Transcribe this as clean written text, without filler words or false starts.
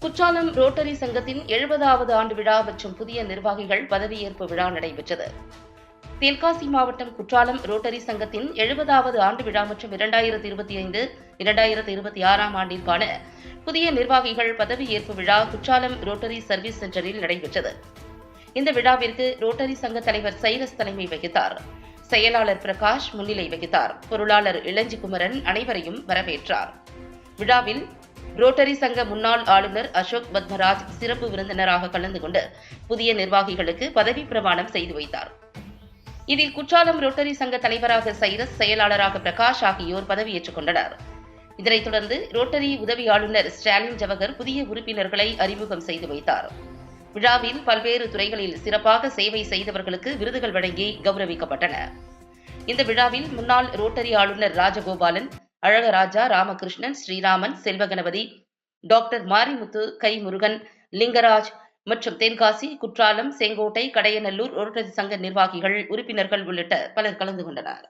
Courtallam rotary சங்கத்தின் 70வது ஆண்டு விழா மற்றும் புதிய நிர்வாகிகள் பதவியேற்பு விழா நடைபெற்றது. தென்காசி மாவட்டம் குற்றாலம் ரோட்டரி சங்கத்தின் 70வது ஆண்டு விழா மற்றும் 2025-2026 ஆண்டிற்கான புதிய நிர்வாகிகள் பதவியேற்பு விழா குற்றாலம் ரோட்டரி சர்வீஸ் சென்டரில் நடைபெற்றது. இந்த விழாவிற்கு ரோட்டரி சங்க தலைவர் சைரஸ் தலைமை வகித்தார். செயலாளர் பிரகாஷ் முன்னிலை வகித்தார். பொருளாளர் இளஞ்சிகுமரன் அனைவரையும் வரவேற்றார். விழாவில் ரோட்டரி சங்க முன்னாள் ஆளுநர் அசோக் பத்மராஜ் சிறப்பு விருந்தினராக கலந்து கொண்டு புதிய நிர்வாகிகளுக்கு பதவி பிரமாணம் செய்து வைத்தார். இதில் குற்றாலம் ரோட்டரி சங்க தலைவராக சைரஸ், செயலாளராக பிரகாஷ் ஆகியோர் பதவியேற்றுக் கொண்டனர். இதனைத் தொடர்ந்து ரோட்டரி உதவி ஆளுநர் ஸ்டாலின் ஜவஹர் புதிய உறுப்பினர்களை அறிமுகம் செய்து வைத்தார். விழாவில் பல்வேறு துறைகளில் சிறப்பாக சேவை செய்தவர்களுக்கு விருதுகள் வழங்கி கௌரவிக்கப்பட்டன. இந்த விழாவில் முன்னாள் ரோட்டரி ஆளுநர் ராஜகோபாலன், அழகராஜா, ராமகிருஷ்ணன், ஸ்ரீராமன், செல்வகணபதி, டாக்டர் மாரிமுத்து, கைமுருகன், லிங்கராஜ் மற்றும் தென்காசி, குற்றாலம், செங்கோட்டை, கடையநல்லூர் ரோட்டரி சங்க நிர்வாகிகள், உறுப்பினர்கள் உள்ளிட்ட பலர் கலந்து கொண்டனர்.